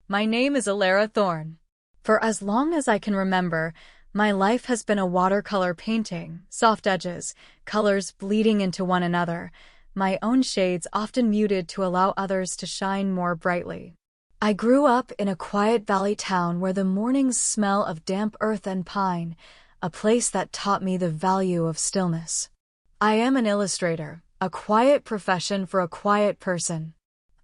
my name is Alara Thorne. For as long as I can remember, my life has been a watercolor painting, soft edges, colors bleeding into one another, my own shades often muted to allow others to shine more brightly. I grew up in a quiet valley town where the mornings smell of damp earth and pine, a place that taught me the value of stillness. I am an illustrator, a quiet profession for a quiet person.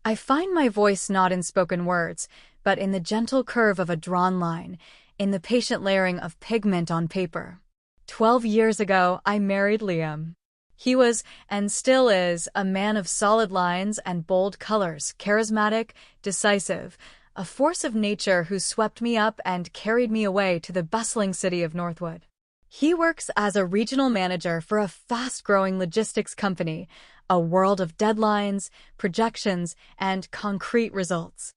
I find my voice not in spoken words, but in the gentle curve of a drawn line, in the patient layering of pigment on paper. 12 years ago, I married Liam. He was, and still is, a man of solid lines and bold colors, charismatic, decisive, a force of nature who swept me up and carried me away to the bustling city of Northwood. He works as a regional manager for a fast-growing logistics company, a world of deadlines, projections, and concrete results.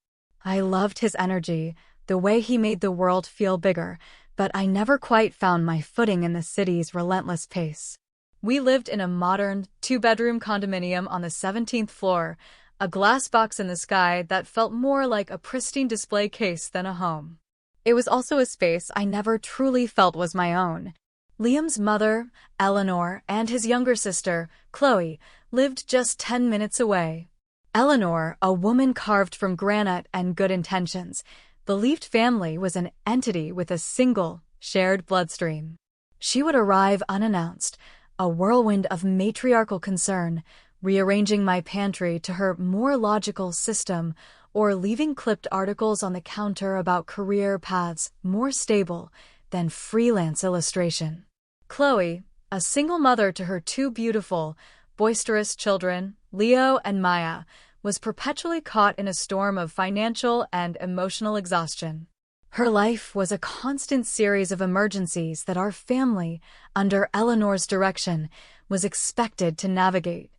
I loved his energy, the way he made the world feel bigger, but I never quite found my footing in the city's relentless pace. We lived in a modern, two-bedroom condominium on the 17th floor, a glass box in the sky that felt more like a pristine display case than a home. It was also a space I never truly felt was my own. Liam's mother, Eleanor, and his younger sister, Chloe, lived just 10 minutes away. Eleanor, a woman carved from granite and good intentions, believed family was an entity with a single, shared bloodstream. She would arrive unannounced, a whirlwind of matriarchal concern, rearranging my pantry to her more logical system, or leaving clipped articles on the counter about career paths more stable than freelance illustration. Chloe, a single mother to her two beautiful, boisterous children, Leo and Maya, was perpetually caught in a storm of financial and emotional exhaustion. Her life was a constant series of emergencies that our family, under Eleanor's direction, was expected to navigate.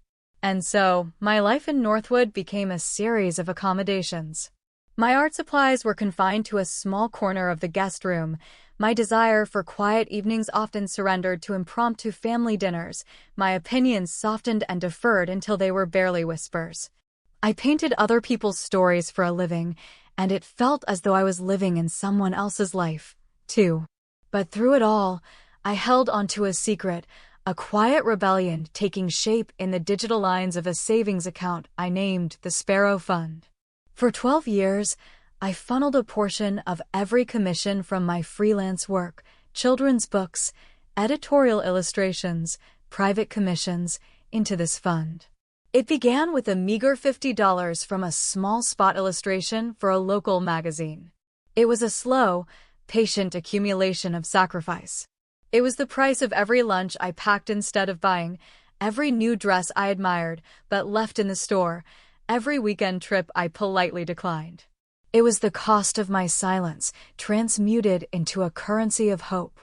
And so, my life in Northwood became a series of accommodations. My art supplies were confined to a small corner of the guest room. My desire for quiet evenings often surrendered to impromptu family dinners. My opinions softened and deferred until they were barely whispers. I painted other people's stories for a living, and it felt as though I was living in someone else's life, too. But through it all, I held onto a secret, a quiet rebellion taking shape in the digital lines of a savings account I named the Sparrow Fund. For 12 years, I funneled a portion of every commission from my freelance work, children's books, editorial illustrations, private commissions, into this fund. It began with a meager $50 from a small spot illustration for a local magazine. It was a slow, patient accumulation of sacrifice. It was the price of every lunch I packed instead of buying, every new dress I admired but left in the store, every weekend trip I politely declined. It was the cost of my silence, transmuted into a currency of hope.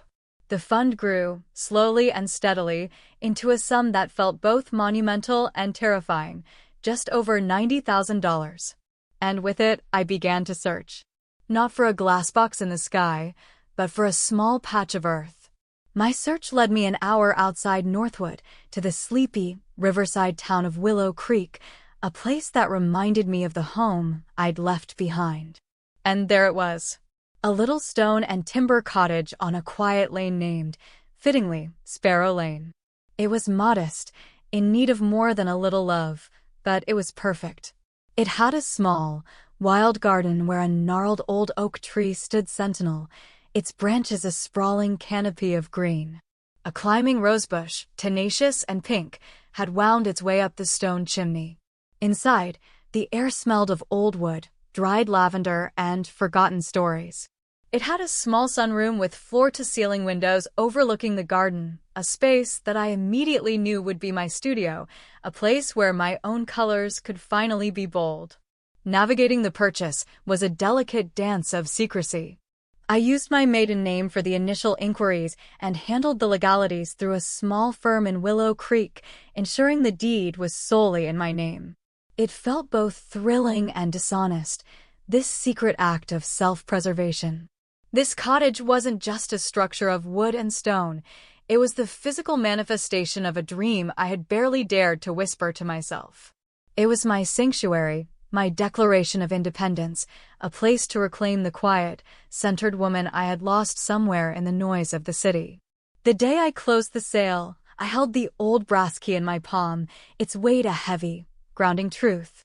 The fund grew, slowly and steadily, into a sum that felt both monumental and terrifying, just over $90,000. And with it, I began to search. Not for a glass box in the sky, but for a small patch of earth. My search led me an hour outside Northwood to the sleepy, riverside town of Willow Creek, a place that reminded me of the home I'd left behind. And there it was. A little stone and timber cottage on a quiet lane named, fittingly, Sparrow Lane. It was modest, in need of more than a little love, but it was perfect. It had a small, wild garden where a gnarled old oak tree stood sentinel, its branches a sprawling canopy of green. A climbing rosebush, tenacious and pink, had wound its way up the stone chimney. Inside, the air smelled of old wood, dried lavender, and forgotten stories. It had a small sunroom with floor-to-ceiling windows overlooking the garden, a space that I immediately knew would be my studio, a place where my own colors could finally be bold. Navigating the purchase was a delicate dance of secrecy. I used my maiden name for the initial inquiries and handled the legalities through a small firm in Willow Creek, ensuring the deed was solely in my name. It felt both thrilling and dishonest, this secret act of self-preservation. This cottage wasn't just a structure of wood and stone, it was the physical manifestation of a dream I had barely dared to whisper to myself. It was my sanctuary, my declaration of independence, a place to reclaim the quiet, centered woman I had lost somewhere in the noise of the city. The day I closed the sale, I held the old brass key in my palm, its weight a heavy, grounding truth.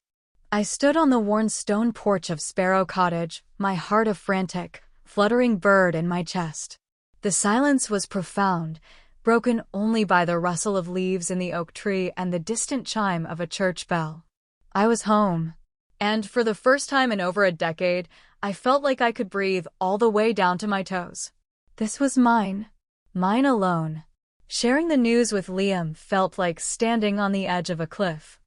I stood on the worn stone porch of Sparrow Cottage, my heart a frantic, fluttering bird in my chest. The silence was profound, broken only by the rustle of leaves in the oak tree and the distant chime of a church bell. I was home. And for the first time in over a decade, I felt like I could breathe all the way down to my toes. This was mine. Mine alone. Sharing the news with Liam felt like standing on the edge of a cliff.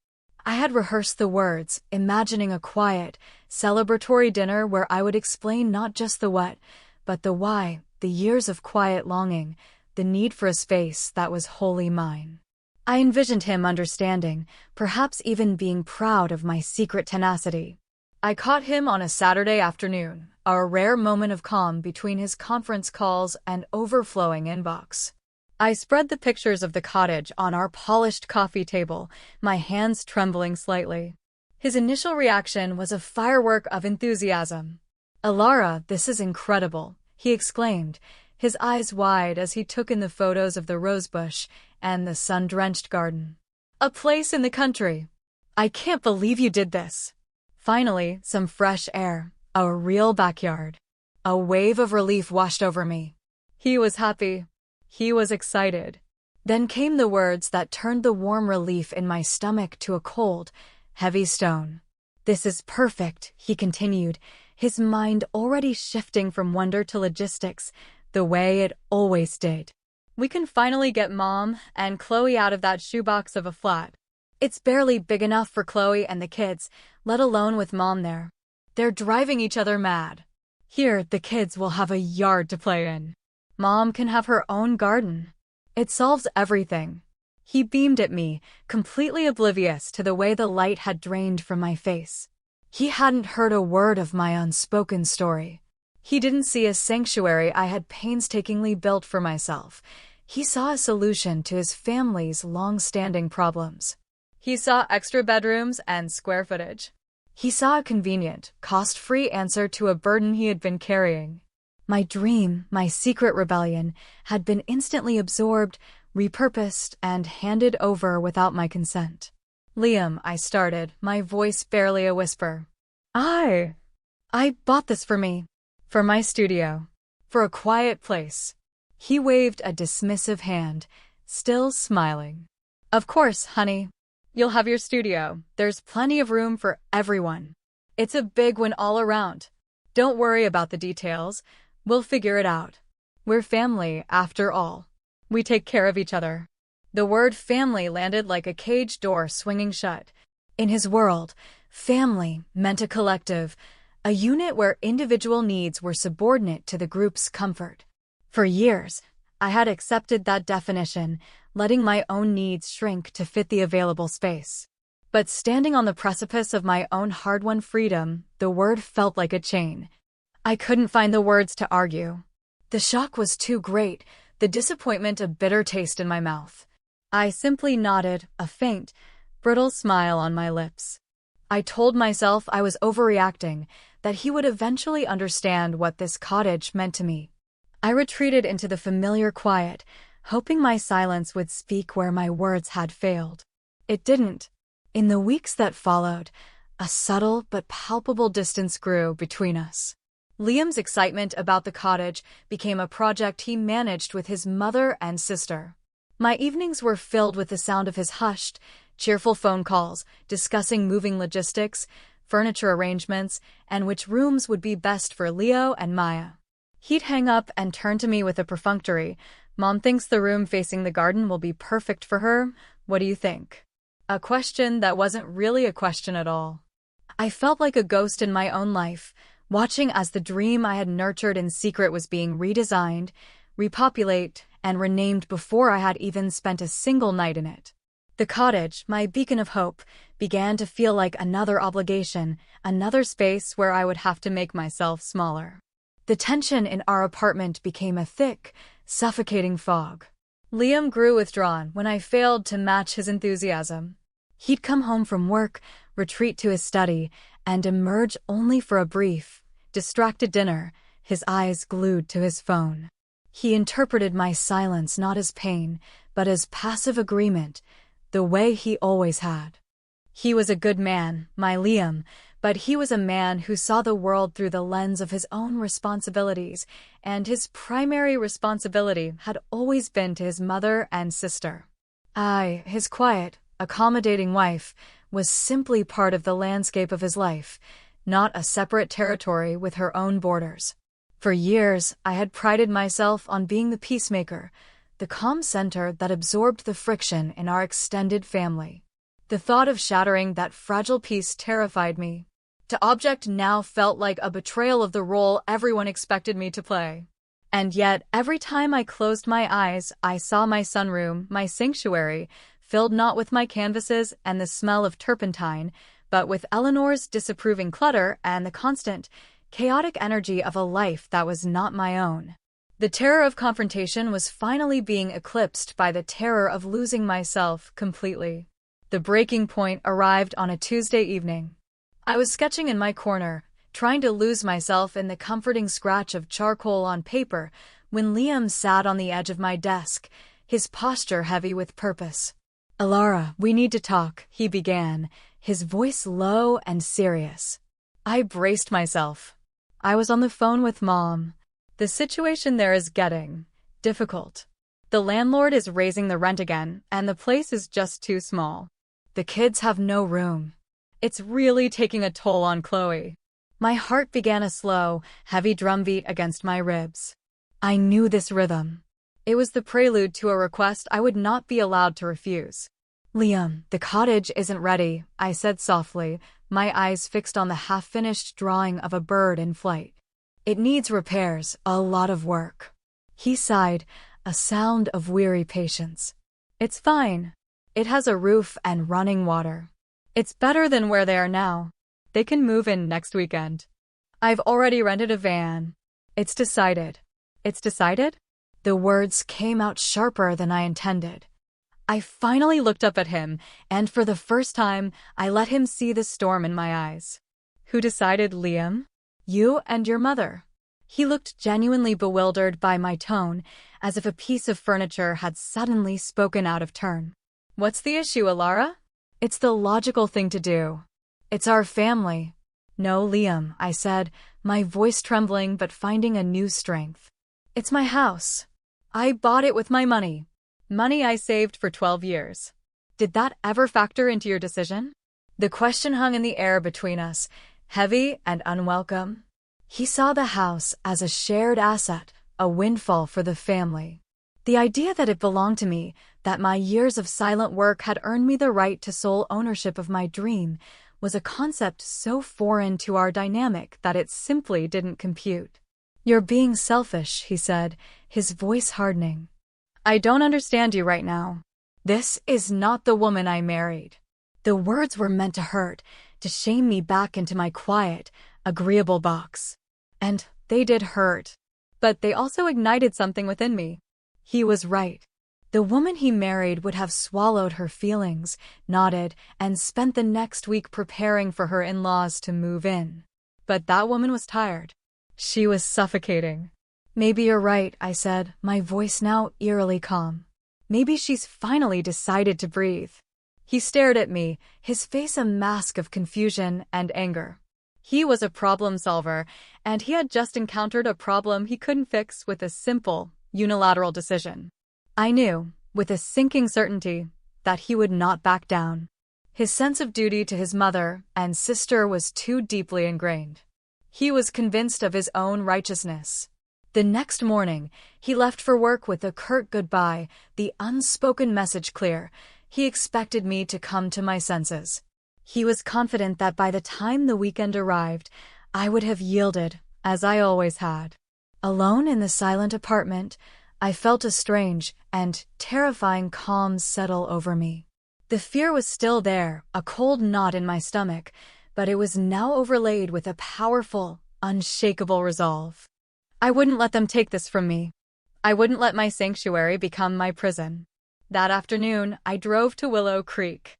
I had rehearsed the words, imagining a quiet, celebratory dinner where I would explain not just the what, but the why, the years of quiet longing, the need for a space that was wholly mine. I envisioned him understanding, perhaps even being proud of my secret tenacity. I caught him on a Saturday afternoon, a rare moment of calm between his conference calls and overflowing inbox. I spread the pictures of the cottage on our polished coffee table, my hands trembling slightly. His initial reaction was a firework of enthusiasm. "Alara, this is incredible," he exclaimed, his eyes wide as he took in the photos of the rosebush and the sun-drenched garden. "A place in the country. I can't believe you did this." Finally, some fresh air, a real backyard. A wave of relief washed over me. He was happy. He was excited. Then came the words that turned the warm relief in my stomach to a cold, heavy stone. "This is perfect," he continued, his mind already shifting from wonder to logistics, the way it always did. "We can finally get Mom and Chloe out of that shoebox of a flat. It's barely big enough for Chloe and the kids, let alone with Mom there. They're driving each other mad. Here, the kids will have a yard to play in. Mom can have her own garden. It solves everything." He beamed at me, completely oblivious to the way the light had drained from my face. He hadn't heard a word of my unspoken story. He didn't see a sanctuary I had painstakingly built for myself. He saw a solution to his family's long-standing problems. He saw extra bedrooms and square footage. He saw a convenient, cost-free answer to a burden he had been carrying. My dream, my secret rebellion, had been instantly absorbed, repurposed, and handed over without my consent. "Liam," I started, my voice barely a whisper. I bought this for me. For my studio. For a quiet place." He waved a dismissive hand, still smiling. "Of course, honey. You'll have your studio. There's plenty of room for everyone. It's a big win all around. Don't worry about the details. We'll figure it out. We're family, after all. We take care of each other." The word family landed like a cage door swinging shut. In his world, family meant a collective, a unit where individual needs were subordinate to the group's comfort. For years, I had accepted that definition, letting my own needs shrink to fit the available space. But standing on the precipice of my own hard-won freedom, the word felt like a chain. I couldn't find the words to argue. The shock was too great, the disappointment a bitter taste in my mouth. I simply nodded, a faint, brittle smile on my lips. I told myself I was overreacting, that he would eventually understand what this cottage meant to me. I retreated into the familiar quiet, hoping my silence would speak where my words had failed. It didn't. In the weeks that followed, a subtle but palpable distance grew between us. Liam's excitement about the cottage became a project he managed with his mother and sister. My evenings were filled with the sound of his hushed, cheerful phone calls, discussing moving logistics, furniture arrangements, and which rooms would be best for Leo and Maya. He'd hang up and turn to me with a perfunctory, "Mom thinks the room facing the garden will be perfect for her. What do you think?" A question that wasn't really a question at all. I felt like a ghost in my own life, watching as the dream I had nurtured in secret was being redesigned, repopulated, and renamed before I had even spent a single night in it. The cottage, my beacon of hope, began to feel like another obligation, another space where I would have to make myself smaller. The tension in our apartment became a thick, suffocating fog. Liam grew withdrawn when I failed to match his enthusiasm. He'd come home from work, retreat to his study, and emerge only for a brief, distracted dinner, his eyes glued to his phone. He interpreted my silence not as pain, but as passive agreement, the way he always had. He was a good man, my Liam, but he was a man who saw the world through the lens of his own responsibilities, and his primary responsibility had always been to his mother and sister. I, his quiet, accommodating wife, was simply part of the landscape of his life, not a separate territory with her own borders. For years, I had prided myself on being the peacemaker, the calm center that absorbed the friction in our extended family. The thought of shattering that fragile peace terrified me. To object now felt like a betrayal of the role everyone expected me to play. And yet, every time I closed my eyes, I saw my sunroom, my sanctuary, filled not with my canvases and the smell of turpentine, but with Eleanor's disapproving clutter and the constant, chaotic energy of a life that was not my own. The terror of confrontation was finally being eclipsed by the terror of losing myself completely. The breaking point arrived on a Tuesday evening. I was sketching in my corner, trying to lose myself in the comforting scratch of charcoal on paper, when Liam sat on the edge of my desk, his posture heavy with purpose. "Alara, we need to talk," he began, his voice low and serious. I braced myself. I was on the phone with Mom. The situation there is getting difficult. The landlord is raising the rent again, and the place is just too small. The kids have no room. It's really taking a toll on Chloe. My heart began a slow, heavy drumbeat against my ribs. I knew this rhythm. It was the prelude to a request I would not be allowed to refuse. "Liam, the cottage isn't ready," I said softly, my eyes fixed on the half-finished drawing of a bird in flight. "It needs repairs, a lot of work." He sighed, a sound of weary patience. "It's fine. It has a roof and running water. It's better than where they are now. They can move in next weekend. I've already rented a van. It's decided." "It's decided?" The words came out sharper than I intended. I finally looked up at him, and for the first time, I let him see the storm in my eyes. "Who decided, Liam?" "You and your mother." He looked genuinely bewildered by my tone, as if a piece of furniture had suddenly spoken out of turn. "What's the issue, Alara?" "It's the logical thing to do. It's our family." "No, Liam," I said, my voice trembling but finding a new strength. "It's my house. I bought it with my money. Money I saved for 12 years. Did that ever factor into your decision?" The question hung in the air between us, heavy and unwelcome. He saw the house as a shared asset, a windfall for the family. The idea that it belonged to me, that my years of silent work had earned me the right to sole ownership of my dream, was a concept so foreign to our dynamic that it simply didn't compute. "You're being selfish," he said, his voice hardening. "I don't understand you right now. This is not the woman I married." The words were meant to hurt, to shame me back into my quiet, agreeable box. And they did hurt. But they also ignited something within me. He was right. The woman he married would have swallowed her feelings, nodded, and spent the next week preparing for her in-laws to move in. But that woman was tired. She was suffocating. "Maybe you're right," I said, my voice now eerily calm. "Maybe she's finally decided to breathe." He stared at me, his face a mask of confusion and anger. He was a problem solver, and he had just encountered a problem he couldn't fix with a simple, unilateral decision. I knew, with a sinking certainty, that he would not back down. His sense of duty to his mother and sister was too deeply ingrained. He was convinced of his own righteousness. The next morning, he left for work with a curt goodbye, the unspoken message clear. He expected me to come to my senses. He was confident that by the time the weekend arrived, I would have yielded, as I always had. Alone in the silent apartment, I felt a strange and terrifying calm settle over me. The fear was still there, a cold knot in my stomach, but it was now overlaid with a powerful, unshakable resolve. I wouldn't let them take this from me. I wouldn't let my sanctuary become my prison. That afternoon, I drove to Willow Creek.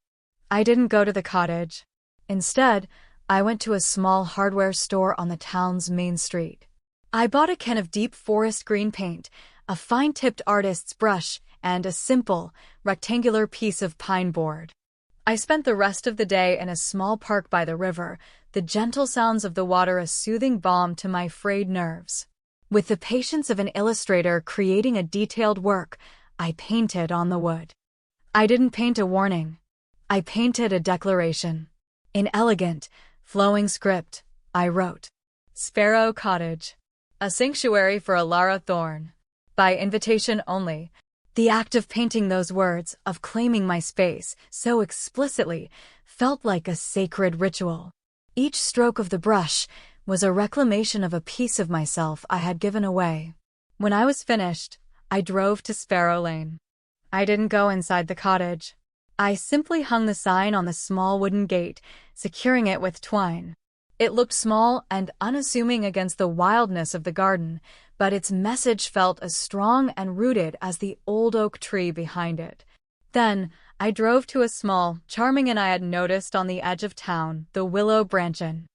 I didn't go to the cottage. Instead, I went to a small hardware store on the town's main street. I bought a can of deep forest green paint, a fine-tipped artist's brush, and a simple, rectangular piece of pine board. I spent the rest of the day in a small park by the river, the gentle sounds of the water a soothing balm to my frayed nerves. With the patience of an illustrator creating a detailed work, I painted on the wood. I didn't paint a warning. I painted a declaration. In elegant, flowing script, I wrote, "Sparrow Cottage, a sanctuary for Alara Thorne. By invitation only." The act of painting those words, of claiming my space, so explicitly, felt like a sacred ritual. Each stroke of the brush was a reclamation of a piece of myself I had given away. When I was finished, I drove to Sparrow Lane. I didn't go inside the cottage. I simply hung the sign on the small wooden gate, securing it with twine. It looked small and unassuming against the wildness of the garden, but its message felt as strong and rooted as the old oak tree behind it. Then, I drove to a small, charming inn I had noticed on the edge of town, the Willow Branch Inn.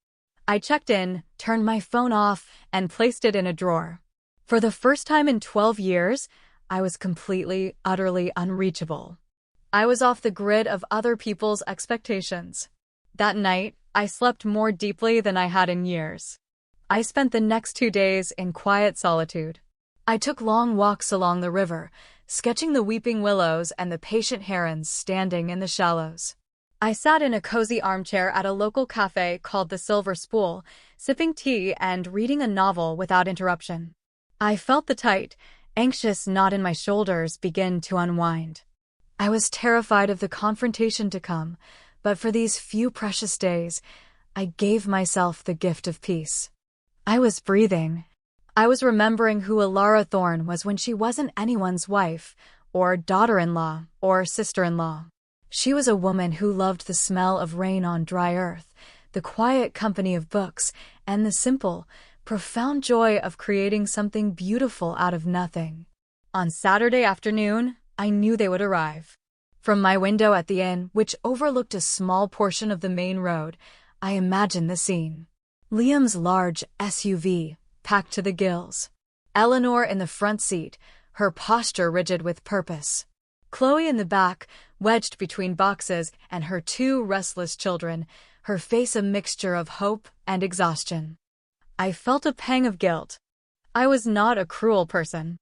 I checked in, turned my phone off, and placed it in a drawer. For the first time in 12 years, I was completely, utterly unreachable. I was off the grid of other people's expectations. That night, I slept more deeply than I had in years. I spent the next 2 days in quiet solitude. I took long walks along the river, sketching the weeping willows and the patient herons standing in the shallows. I sat in a cozy armchair at a local cafe called the Silver Spool, sipping tea and reading a novel without interruption. I felt the tight, anxious knot in my shoulders begin to unwind. I was terrified of the confrontation to come, but for these few precious days, I gave myself the gift of peace. I was breathing. I was remembering who Alara Thorne was when she wasn't anyone's wife, or daughter-in-law, or sister-in-law. She was a woman who loved the smell of rain on dry earth, the quiet company of books, and the simple, profound joy of creating something beautiful out of nothing. On Saturday afternoon, I knew they would arrive. From my window at the inn, which overlooked a small portion of the main road, I imagined the scene. Liam's large SUV, packed to the gills. Eleanor in the front seat, her posture rigid with purpose. Chloe in the back, wedged between boxes, and her 2 restless children, her face a mixture of hope and exhaustion. I felt a pang of guilt. I was not a cruel person.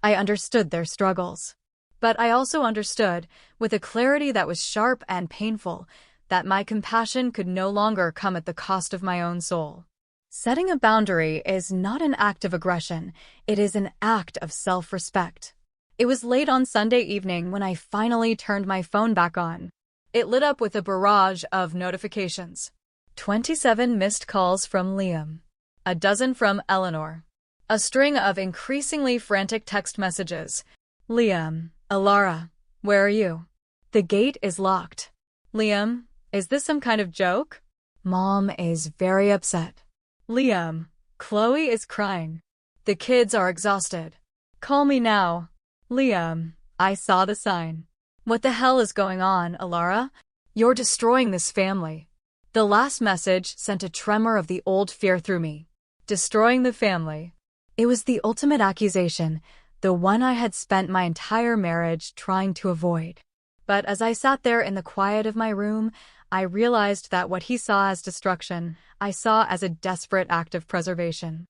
I understood their struggles. But I also understood, with a clarity that was sharp and painful, that my compassion could no longer come at the cost of my own soul. Setting a boundary is not an act of aggression, it is an act of self-respect. It was late on Sunday evening when I finally turned my phone back on. It lit up with a barrage of notifications. 27 missed calls from Liam. A dozen from Eleanor. A string of increasingly frantic text messages. Liam, Alara, where are you? The gate is locked. Liam, is this some kind of joke? Mom is very upset. Liam, Chloe is crying. The kids are exhausted. Call me now. Liam, I saw the sign. What the hell is going on, Alara? You're destroying this family. The last message sent a tremor of the old fear through me. Destroying the family. It was the ultimate accusation, the one I had spent my entire marriage trying to avoid. But as I sat there in the quiet of my room, I realized that what he saw as destruction, I saw as a desperate act of preservation.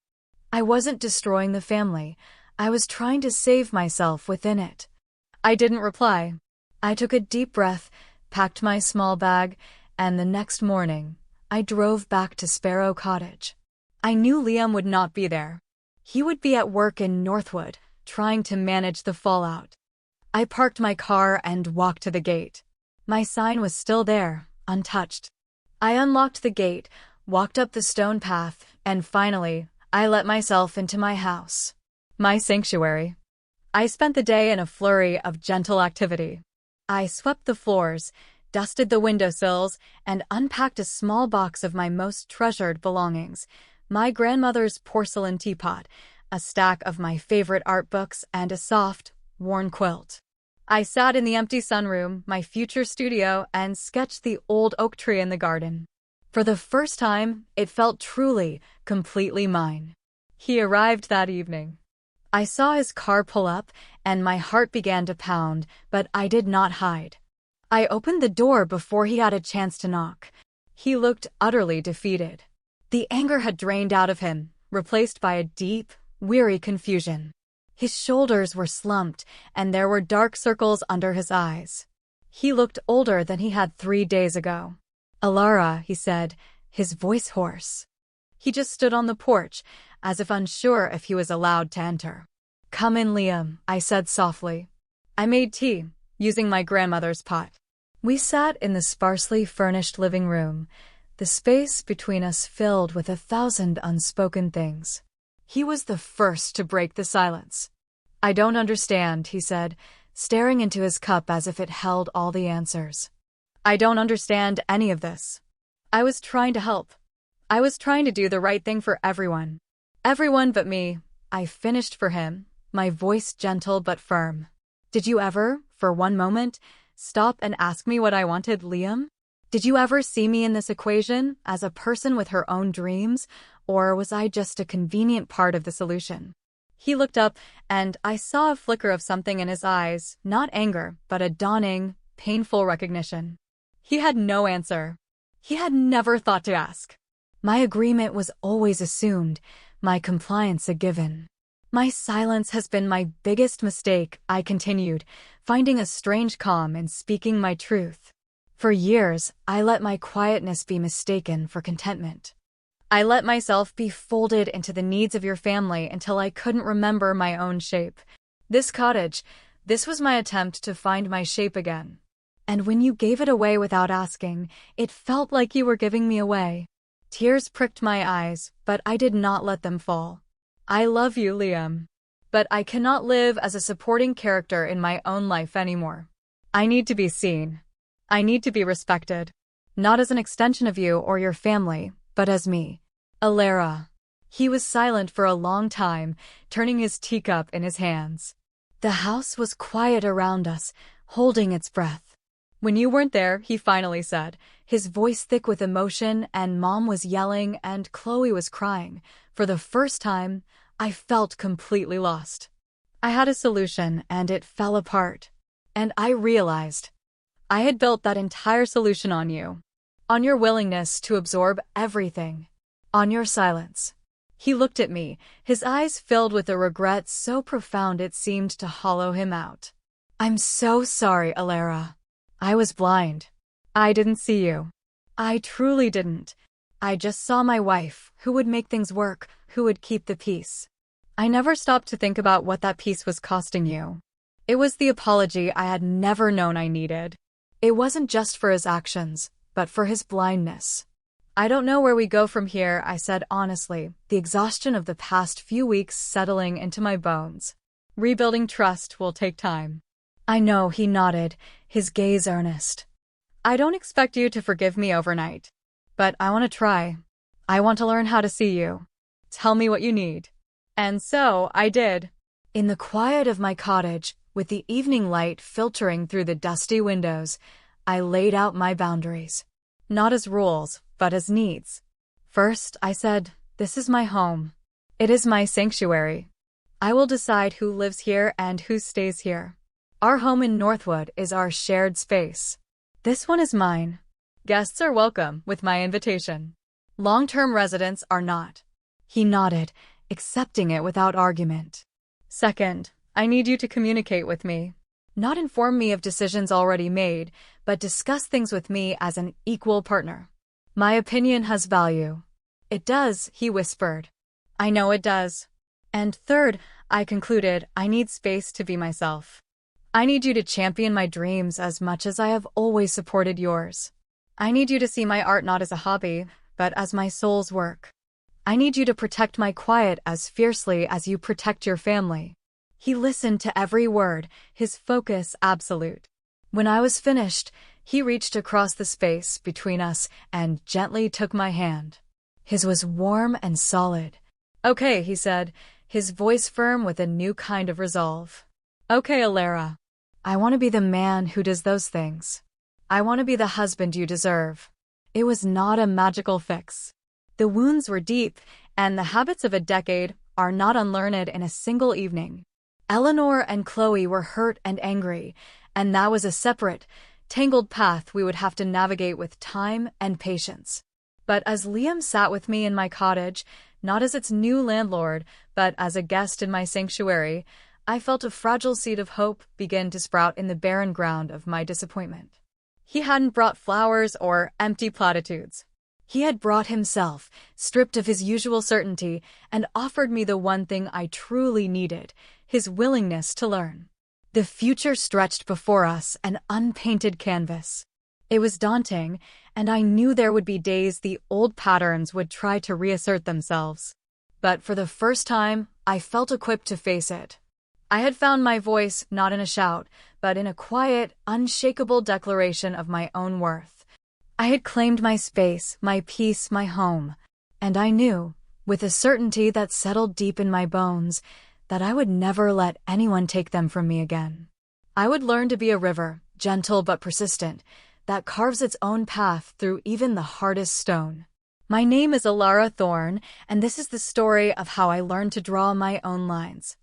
I wasn't destroying the family. I was trying to save myself within it. I didn't reply. I took a deep breath, packed my small bag, and the next morning, I drove back to Sparrow Cottage. I knew Liam would not be there. He would be at work in Northwood, trying to manage the fallout. I parked my car and walked to the gate. My sign was still there, untouched. I unlocked the gate, walked up the stone path, and finally, I let myself into my house. My sanctuary. I spent the day in a flurry of gentle activity. I swept the floors, dusted the windowsills, and unpacked a small box of my most treasured belongings, my grandmother's porcelain teapot, a stack of my favorite art books, and a soft, worn quilt. I sat in the empty sunroom, my future studio, and sketched the old oak tree in the garden. For the first time, it felt truly, completely mine. He arrived that evening. I saw his car pull up, and my heart began to pound, but I did not hide. I opened the door before he had a chance to knock. He looked utterly defeated. The anger had drained out of him, replaced by a deep, weary confusion. His shoulders were slumped, and there were dark circles under his eyes. He looked older than he had 3 days ago. "Alara," he said, his voice hoarse. He just stood on the porch, as if unsure if he was allowed to enter. "Come in, Liam," I said softly. I made tea, using my grandmother's pot. We sat in the sparsely furnished living room, the space between us filled with 1,000 unspoken things. He was the first to break the silence. "I don't understand," he said, staring into his cup as if it held all the answers. "I don't understand any of this. I was trying to help. I was trying to do the right thing for everyone. Everyone but me," I finished for him, my voice gentle but firm. "Did you ever, for one moment, stop and ask me what I wanted, Liam? Did you ever see me in this equation as a person with her own dreams, or was I just a convenient part of the solution?" He looked up, and I saw a flicker of something in his eyes, not anger, but a dawning, painful recognition. He had no answer. He had never thought to ask. My agreement was always assumed, my compliance a given. "My silence has been my biggest mistake," I continued, finding a strange calm in speaking my truth. For years, I let my quietness be mistaken for contentment. I let myself be folded into the needs of your family until I couldn't remember my own shape. This cottage, this was my attempt to find my shape again. And when you gave it away without asking, it felt like you were giving me away. Tears pricked my eyes, but I did not let them fall. "I love you, Liam. But I cannot live as a supporting character in my own life anymore. I need to be seen. I need to be respected. Not as an extension of you or your family, but as me. Alara." He was silent for a long time, turning his teacup in his hands. The house was quiet around us, holding its breath. "When you weren't there," he finally said, his voice thick with emotion, and Mom was yelling and Chloe was crying. For the first time, I felt completely lost. I had a solution, and it fell apart. And I realized I had built that entire solution on you. On your willingness to absorb everything. On your silence. He looked at me, his eyes filled with a regret so profound it seemed to hollow him out. "I'm so sorry, Alara. I was blind. I didn't see you. I truly didn't. I just saw my wife, who would make things work, who would keep the peace. I never stopped to think about what that peace was costing you. It was the apology I had never known I needed. It wasn't just for his actions, but for his blindness. I don't know where we go from here," I said honestly, the exhaustion of the past few weeks settling into my bones. "Rebuilding trust will take time." "I know," he nodded, his gaze earnest. "I don't expect you to forgive me overnight. But I want to try. I want to learn how to see you. Tell me what you need." And so I did. In the quiet of my cottage, with the evening light filtering through the dusty windows, I laid out my boundaries. Not as rules, but as needs. First, I said, "This is my home. It is my sanctuary. I will decide who lives here and who stays here. Our home in Northwood is our shared space. This one is mine. Guests are welcome with my invitation. Long-term residents are not." He nodded, accepting it without argument. "Second, I need you to communicate with me. Not inform me of decisions already made, but discuss things with me as an equal partner. My opinion has value." "It does," he whispered. "I know it does." "And third," I concluded, "I need space to be myself. I need you to champion my dreams as much as I have always supported yours. I need you to see my art not as a hobby, but as my soul's work. I need you to protect my quiet as fiercely as you protect your family." He listened to every word, his focus absolute. When I was finished, he reached across the space between us and gently took my hand. His was warm and solid. "Okay," he said, his voice firm with a new kind of resolve. "Okay, Alara. I want to be the man who does those things. I want to be the husband you deserve. It was not a magical fix. The wounds were deep, and the habits of a decade are not unlearned in a single evening. Eleanor and Chloe were hurt and angry, and that was a separate, tangled path we would have to navigate with time and patience. But as Liam sat with me in my cottage, not as its new landlord, but as a guest in my sanctuary, I felt a fragile seed of hope begin to sprout in the barren ground of my disappointment. He hadn't brought flowers or empty platitudes. He had brought himself, stripped of his usual certainty, and offered me the one thing I truly needed, his willingness to learn. The future stretched before us, an unpainted canvas. It was daunting, and I knew there would be days the old patterns would try to reassert themselves. But for the first time, I felt equipped to face it. I had found my voice not in a shout, but in a quiet, unshakable declaration of my own worth. I had claimed my space, my peace, my home, and I knew, with a certainty that settled deep in my bones, that I would never let anyone take them from me again. I would learn to be a river, gentle but persistent, that carves its own path through even the hardest stone. My name is Alara Thorne, and this is the story of how I learned to draw my own lines.